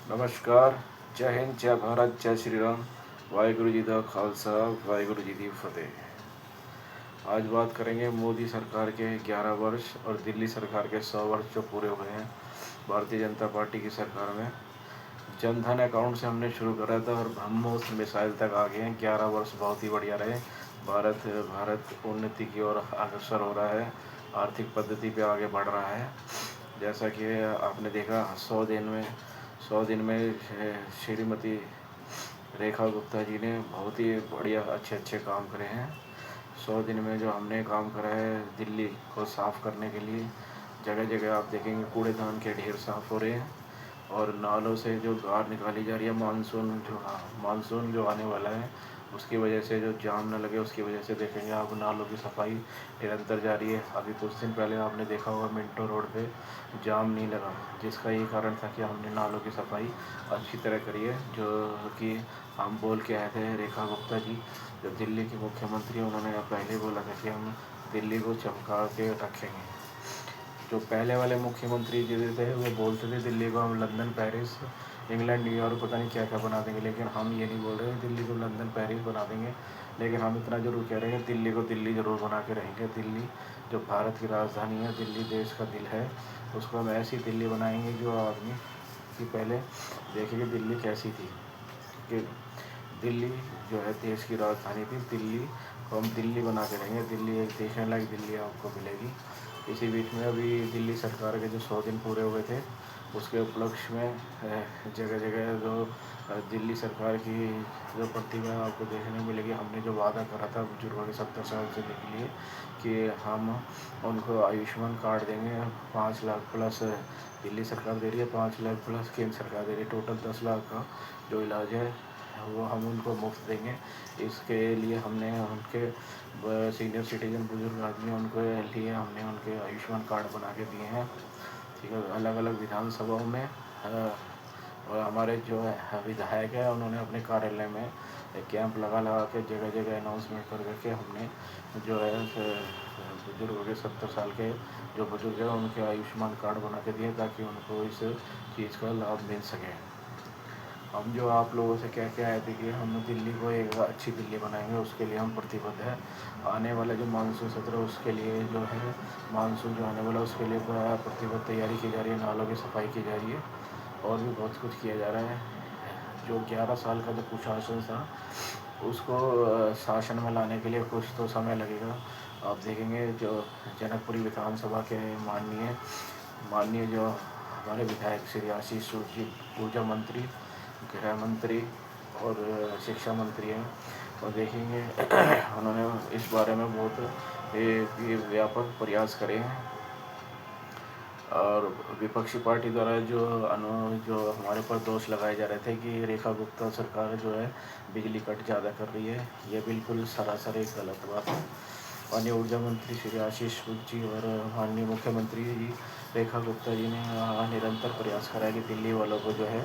नमस्कार। जय हिंद, जय भारत, जय श्री राम। वाहिगुरु जी का खालसा, वाहिगुरु जी की फतेह। आज बात करेंगे मोदी सरकार के 11 वर्ष और दिल्ली सरकार के 100 वर्ष जो पूरे हुए हैं भारतीय जनता पार्टी की सरकार में। जनधन अकाउंट से हमने शुरू करा था और हम उस मिसाइल तक आ गए हैं। 11 वर्ष बहुत ही बढ़िया रहे। भारत उन्नति की ओर अग्रसर हो रहा है, आर्थिक पद्धति पे आगे बढ़ रहा है। जैसा कि आपने देखा 100 दिन में श्रीमती रेखा गुप्ता जी ने बहुत ही बढ़िया अच्छे काम करे हैं। 100 दिन में जो हमने काम करा है दिल्ली को साफ़ करने के लिए, जगह जगह आप देखेंगे कूड़ेदान के ढेर साफ़ हो रहे हैं और नालों से जो गार निकाली जा रही है। मानसून जो आने वाला है उसकी वजह से जो जाम न लगे उसकी वजह से देखेंगे आप नालों की सफाई निरंतर जारी है। अभी कुछ दिन पहले आपने देखा होगा मिंटो रोड पे जाम नहीं लगा, जिसका ये कारण था कि हमने नालों की सफाई अच्छी तरह करी है। जो कि हम बोल के आए थे, रेखा गुप्ता जी जो दिल्ली की मुख्यमंत्री, उन्होंने पहले बोला था कि हम दिल्ली को चमका के रखेंगे। जो पहले वाले मुख्यमंत्री जी थे वो बोलते थे दिल्ली को हम लंदन, पेरिस, इंग्लैंड, न्यूयॉर्क पता नहीं क्या क्या बना देंगे, लेकिन हम ये नहीं बोल रहे हैं दिल्ली को लंदन, पेरिस बना देंगे। लेकिन हम इतना ज़रूर कह रहे हैं दिल्ली को दिल्ली ज़रूर बना के रहेंगे। दिल्ली जो भारत की राजधानी है, दिल्ली देश का दिल है, उसको हम ऐसी दिल्ली बनाएंगे जो आदमी की पहले देखेंगे दिल्ली कैसी थी। कि दिल्ली जो है देश की राजधानी थी, दिल्ली को हम दिल्ली बना के रहेंगे। दिल्ली एक देखने लायक दिल्ली आपको मिलेगी। इसी बीच में अभी दिल्ली सरकार के जो 100 दिन पूरे हुए थे उसके उपलक्ष्य में जगह जगह जो दिल्ली सरकार की जो प्रतिभा आपको देखने मिलेगी। हमने जो वादा करा था बुजुर्गों के 70 साल से के लिए कि हम उनको आयुष्मान कार्ड देंगे। 5 लाख प्लस दिल्ली सरकार दे रही है, 5 लाख प्लस केंद्र सरकार दे रही है। टोटल 10 लाख का जो इलाज है वो हम उनको मुफ्त देंगे। इसके लिए हमने उनके सीनियर सिटीजन बुजुर्ग आदमी उनको लिए हमने उनके आयुष्मान कार्ड बना के दिए हैं। ठीक है, अलग अलग विधानसभाओं में और हमारे जो है विधायक है उन्होंने अपने कार्यालय में एक कैंप लगा के जगह जगह अनाउंसमेंट कर करके हमने जो है बुजुर्ग के 70 साल के जो बुजुर्ग हैं उनके आयुष्मान कार्ड बना के दिए ताकि उनको इस चीज़ का लाभ मिल सके। हम जो आप लोगों से कह के आए थे कि हम दिल्ली को एक अच्छी दिल्ली बनाएंगे, उसके लिए हम प्रतिबद्ध हैं। आने वाला जो मानसून सत्र उसके लिए जो है मानसून जो आने वाला उसके लिए प्रतिबद्ध तैयारी की जा रही है, नालों की सफाई की जा रही है और भी बहुत कुछ किया जा रहा है। जो 11 साल का जो कुशासन था उसको शासन में लाने के लिए कुछ तो समय लगेगा। आप देखेंगे जो जनकपुरी विधानसभा के माननीय जो हमारे विधायक श्री आशीष सूद जी, ऊर्जा मंत्री, गृह मंत्री और शिक्षा मंत्री हैं, और देखेंगे उन्होंने इस बारे में बहुत व्यापक प्रयास करे हैं। और विपक्षी पार्टी द्वारा जो हमारे पर दोष लगाए जा रहे थे कि रेखा गुप्ता सरकार जो है बिजली कट ज़्यादा कर रही है, ये बिल्कुल सरासर एक गलत बात है। माननीय ऊर्जा मंत्री श्री आशीष सूद जी और माननीय मुख्यमंत्री जी रेखा गुप्ता जी ने निरंतर प्रयास करा है कि दिल्ली वालों को जो है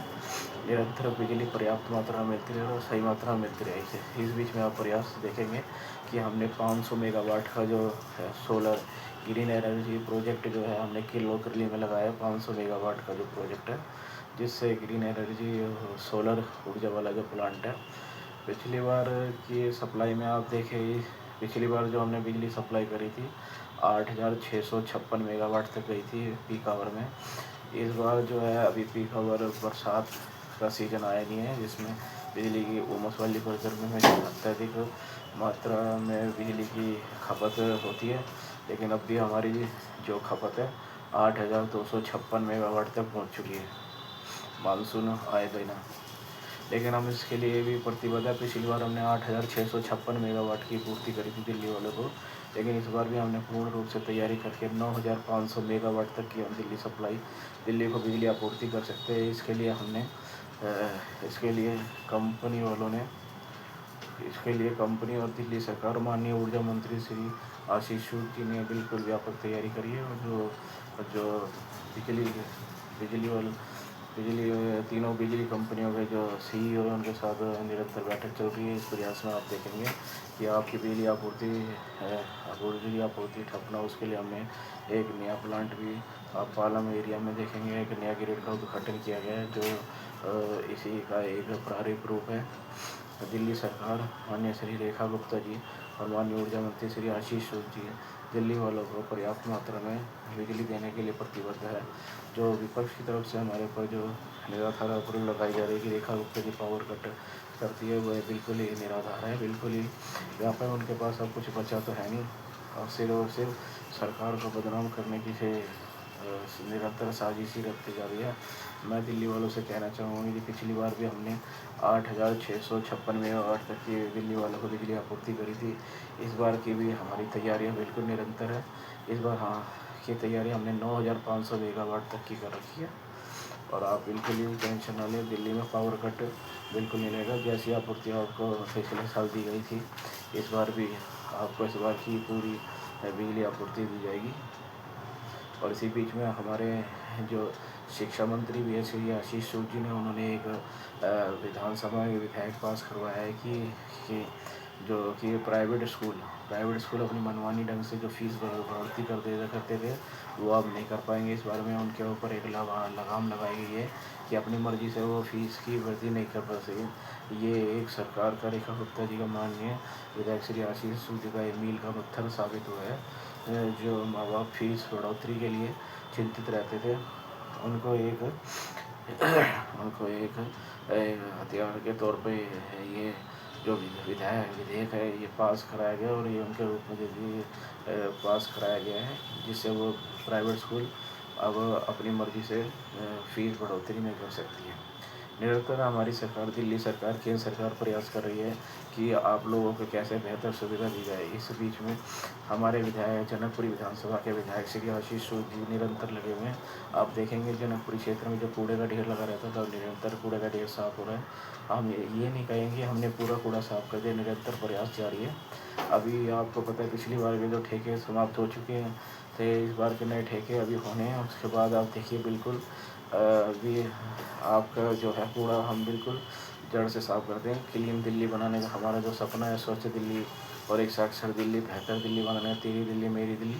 निरंतर बिजली पर्याप्त मात्रा में मिलती रहे और सही मात्रा में मिलती रहे। इस बीच में आप प्रयास देखेंगे कि हमने 500 मेगावाट का जो है सोलर ग्रीन एनर्जी प्रोजेक्ट जो है हमने किलोकरली में लगाया। 500 मेगावाट का जो प्रोजेक्ट है जिससे ग्रीन एनर्जी सोलर ऊर्जा वाला जो प्लांट है। पिछली बार की सप्लाई में आप देखें, पिछली बार जो हमने बिजली सप्लाई करी थी 8656 मेगावाट तक गई थी पीक आवर में। इस बार जो है अभी पीक आवर बरसात का सीज़न आया नहीं है, जिसमें बिजली की उमस वाली गर्मी में अत्यधिक मात्रा में बिजली की खपत होती है। लेकिन अब भी हमारी जो खपत है 8256 मेगावाट तक पहुंच चुकी है मानसून आए बिना। लेकिन हम इसके लिए भी प्रतिबद्ध है। पिछली बार हमने 8656 मेगावाट की पूर्ति करी थी दिल्ली वालों को, लेकिन इस बार भी हमने पूर्ण रूप से तैयारी करके 9500 मेगावाट तक की हम दिल्ली को बिजली आपूर्ति कर सकते हैं। इसके लिए कंपनी और दिल्ली सरकार, माननीय ऊर्जा मंत्री श्री आशीष सूद जी ने बिल्कुल व्यापक तैयारी करी है। और जो बिजली तीनों बिजली कंपनियों के जो CEO हैं उनके साथ निरंतर बैठक चल रही है। इस प्रयास में आप देखेंगे कि आपकी बिजली आपूर्ति ठप ना, उसके लिए हमने एक नया प्लांट भी आप पालम एरिया में देखेंगे एक नया ग्रिड का उद्घाटन किया गया है, जो इसी का एक प्रारूप रूप है। दिल्ली सरकार माननीय श्री रेखा गुप्ता जी और माननीय ऊर्जा मंत्री श्री आशीष सूद जी दिल्ली वालों को पर्याप्त मात्रा में बिजली देने के लिए प्रतिबद्ध है। जो विपक्ष की तरफ से हमारे ऊपर जो निराधार आरोप लगाई जा रही है कि रेखा गुप्ता जी पावर कट करती है, वह बिल्कुल ही निराधार है। बिल्कुल ही यहाँ पर उनके पास अब कुछ बचा तो है नहीं, और सिर्फ सरकार को बदनाम करने की से निरंतर साजिश ही रखती जा रही है। मैं दिल्ली वालों से कहना चाहूँगी कि पिछली बार भी हमने 8,656 मेगावाट तक की दिल्ली वालों को बिजली आपूर्ति करी थी। इस बार की भी हमारी तैयारियां बिल्कुल निरंतर है। इस बार की तैयारी हमने 9,500 मेगावाट तक की कर रखी है, और आप बिल्कुल ही टेंशन ना लें, दिल्ली में पावर कट बिल्कुल नहीं रहेगा। जैसी आपूर्ति आपको पिछले साल दी गई थी, इस बार भी आपको इस बार की पूरी बिजली आपूर्ति दी जाएगी। और इसी बीच में हमारे जो शिक्षा मंत्री भी है श्री आशीष सूद जी ने, उन्होंने एक विधानसभा में विधेयक पास करवाया है कि जो कि प्राइवेट स्कूल अपनी मनमानी ढंग से जो फीस बढ़ोतरी करते थे, वो अब नहीं कर पाएंगे। इस बारे में उनके ऊपर एक लगाम लगाई गई है कि अपनी मर्जी से वो फीस की वृद्धि नहीं कर पा सके। ये एक सरकार का रेखा गुप्ता जी का माननीय विधायक श्री आशीष सूद जी का एक मील का पत्थर साबित हुआ है। जो माँ बाप फीस बढ़ोतरी के लिए चिंतित रहते थे, उनको एक हथियार के तौर पे ये जो विधेयक है ये पास कराया गया, और ये उनके रूप में पास कराया गया है, जिससे वो प्राइवेट स्कूल अब अपनी मर्जी से फीस बढ़ोतरी नहीं कर सकती है। निरंतर हमारी सरकार, दिल्ली सरकार, केंद्र सरकार प्रयास कर रही है कि आप लोगों को कैसे बेहतर सुविधा दी जाए। इस बीच में हमारे विधायक जनकपुरी विधानसभा के विधायक श्री आशीष सूद जी निरंतर लगे हुए हैं। आप देखेंगे जनकपुरी क्षेत्र में जो कूड़े का ढेर लगा रहता था, निरंतर कूड़े का ढेर साफ हो रहा है। हम ये नहीं कहेंगे हमने पूरा कूड़ा साफ कर दिया, निरंतर प्रयास जारी है। अभी आपको पता है पिछली बार के जो ठेके समाप्त हो चुके हैं थे, इस बार के नए ठेके अभी होने हैं। उसके बाद आप देखिए बिल्कुल अभी आपका जो है कूड़ा हम बिल्कुल जड़ से साफ करते हैं। क्लीन दिल्ली बनाने का हमारा जो सपना है, स्वच्छ दिल्ली और एक साक्षर दिल्ली, बेहतर दिल्ली बनाना है। तेरी दिल्ली मेरी दिल्ली,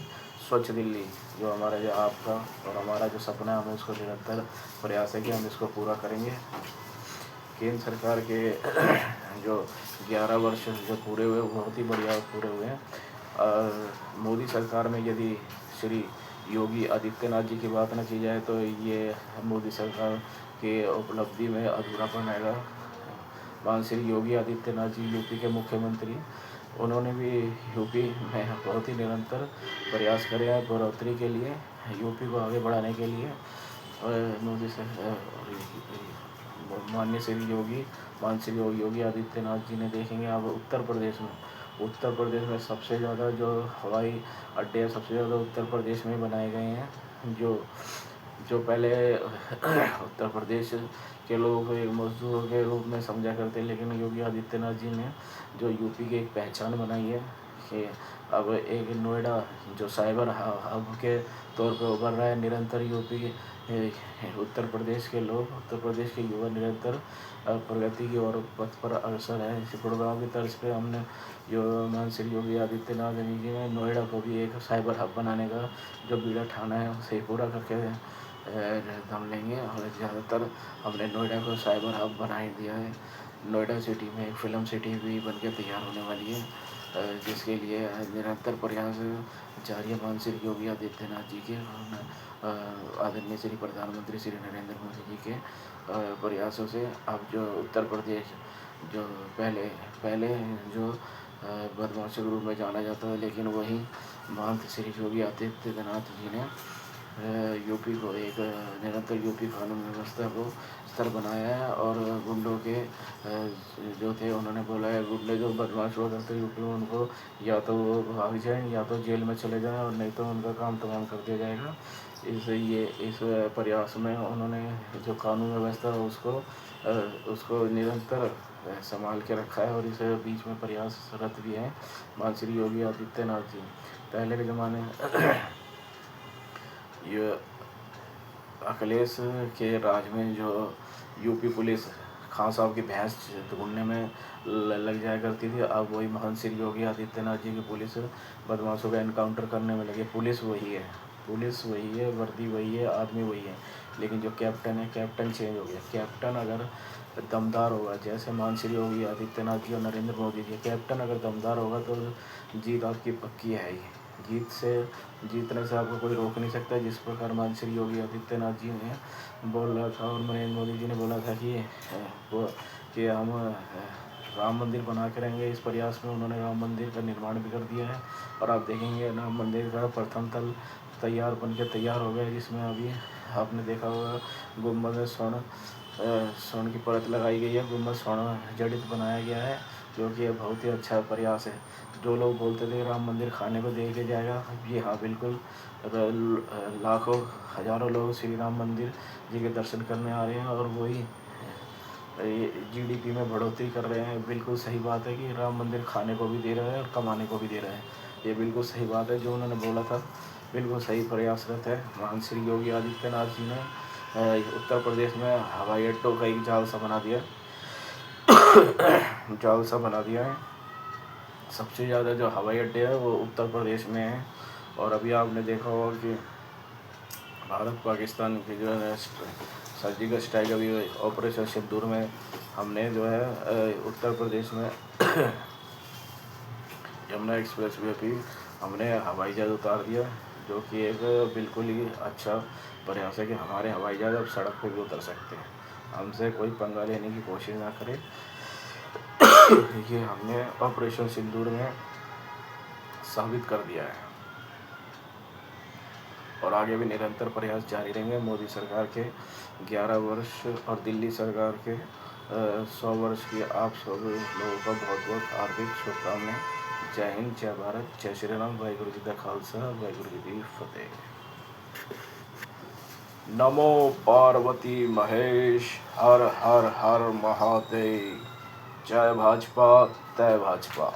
स्वच्छ दिल्ली, जो हमारा जो आपका और हमारा जो सपना है, हमें उसको निरंतर प्रयास है कि हम इसको पूरा करेंगे। केंद्र सरकार के जो 11 वर्ष जो पूरे हुए, बहुत ही बढ़िया पूरे हुए हैं। और मोदी सरकार में यदि श्री योगी आदित्यनाथ जी की बात न की जाए तो ये मोदी सरकार के उपलब्धि में अधूरापन आएगा। मान श्री योगी आदित्यनाथ जी यूपी के मुख्यमंत्री, उन्होंने भी यूपी में बहुत ही निरंतर प्रयास करे हैं बढ़ोतरी के लिए, यूपी को आगे बढ़ाने के लिए। मोदी से माननीय श्री योगी आदित्यनाथ जी ने देखेंगे आप उत्तर प्रदेश में सबसे ज़्यादा जो हवाई अड्डे सबसे ज़्यादा उत्तर प्रदेश में बनाए गए हैं। जो पहले उत्तर प्रदेश के लोग एक मजदूरों के रूप में समझा करते, लेकिन योगी आदित्यनाथ जी ने जो यूपी की एक पहचान बनाई है कि अब एक नोएडा जो साइबर हब के तौर पर उभर रहा है। निरंतर यूपी उत्तर प्रदेश के युवा निरंतर प्रगति की ओर पथ पर अग्रसर है। इसी गुड़गांव की तर्ज पे हमने जो मान श्री योगी आदित्यनाथ जी ने नोएडा को भी एक साइबर हब बनाने का जो बीड़ा ठाना है, उसे पूरा करके दम लेंगे। और ज़्यादातर हमने नोएडा को साइबर हब बना ही दिया है। नोएडा सिटी में एक फिल्म सिटी भी बन के तैयार होने वाली है, जिसके लिए निरंतर प्रयास जारी है। मान श्री योगी आदित्यनाथ जी के आदरणीय श्री प्रधानमंत्री श्री नरेंद्र मोदी जी के प्रयासों से अब जो उत्तर प्रदेश जो पहले जो बदमाशों के रूप में जाना जाता है, लेकिन वही महंत श्री योगी आदित्यनाथ जी ने यूपी को एक निरंतर यूपी कानून व्यवस्था को स्तर बनाया है। और गुंडों के जो थे, उन्होंने बोला है गुंडे जो बदमाश हुआ करते यूपी में, उनको या तो वो भाग जाएँ या तो जेल में चले जाएँ, और नहीं तो उनका काम तमाम कर दिया जाएगा। इस प्रयास में उन्होंने जो कानून व्यवस्था उसको निरंतर संभाल के रखा है, और इस बीच में प्रयासरत भी हैं मान श्री योगी आदित्यनाथ जी। पहले के ज़माने ये अखिलेश के राज में जो यूपी पुलिस खान साहब की भैंस ढूंढने में लग जाया करती थी, अब वही महंत श्री योगी आदित्यनाथ जी की पुलिस बदमाशों का एनकाउंटर करने में लगी। पुलिस वही है, पुलिस वही है, वर्दी वही है, आदमी वही है, लेकिन जो कैप्टन है, कैप्टन चेंज हो गया। कैप्टन अगर दमदार होगा, जैसे मानसिंह योगी आदित्यनाथ जी और नरेंद्र मोदी जी, कैप्टन अगर दमदार होगा तो जीत आपकी पक्की है ही। जीतने से आपको कोई रोक नहीं सकता। जिस प्रकार मानसिंह योगी आदित्यनाथ जी ने बोल रहा था और नरेंद्र मोदी जी ने बोला था कि हम राम मंदिर बना के रहेंगे, इस प्रयास में उन्होंने राम मंदिर का निर्माण भी कर दिया है। और आप देखेंगे राम मंदिर का प्रथम तल तैयार हो गया, जिसमें अभी आपने देखा होगा गुम्बद में स्वर्ण की परत लगाई गई है, गुम्बद स्वर्ण जड़ित बनाया गया है, जो कि बहुत ही अच्छा प्रयास है। जो लोग बोलते थे राम मंदिर खाने को दे के जाएगा, जी हाँ बिल्कुल, लाखों हजारों लोग श्री राम मंदिर जी के दर्शन करने आ रहे हैं और वही GDP में बढ़ोतरी कर रहे हैं। बिल्कुल सही बात है कि राम मंदिर खाने को भी दे रहा है और कमाने को भी दे रहा है। ये बिल्कुल सही बात है, जो उन्होंने बोला था बिल्कुल सही प्रयासरत है। मानसिंह योगी आदित्यनाथ जी ने उत्तर प्रदेश में हवाई अड्डों का एक जाल सा बना दिया है। सबसे ज़्यादा जो हवाई अड्डे हैं वो उत्तर प्रदेश में हैं। और अभी आपने देखा होगा कि भारत पाकिस्तान की जो है सर्जिकल स्ट्राइक अभी ऑपरेशन सिंदूर में हमने जो है उत्तर प्रदेश में यमुना एक्सप्रेस वे भी हमने हवाई जहाज़ उतार दिया, जो कि एक बिल्कुल ही अच्छा प्रयास है कि हमारे हवाई जहाज़ अब सड़क पे भी उतर सकते हैं। हमसे कोई पंगा लेने की कोशिश ना करे। ये हमने ऑपरेशन सिंदूर में साबित कर दिया है और आगे भी निरंतर प्रयास जारी रहेंगे। मोदी सरकार के 11 वर्ष और दिल्ली सरकार के 100 वर्ष की आप सभी लोगों का बहुत बहुत हार्दिक शुभकामनाएं। जय हिंद, जय भारत, जय श्री राम, वाहिगुरु जी का खालसा, वाहिगुरु जी की फतेह। नमो पार्वती महेश, हर हर हर महादेव। जय भाजपा, जय भाजपा।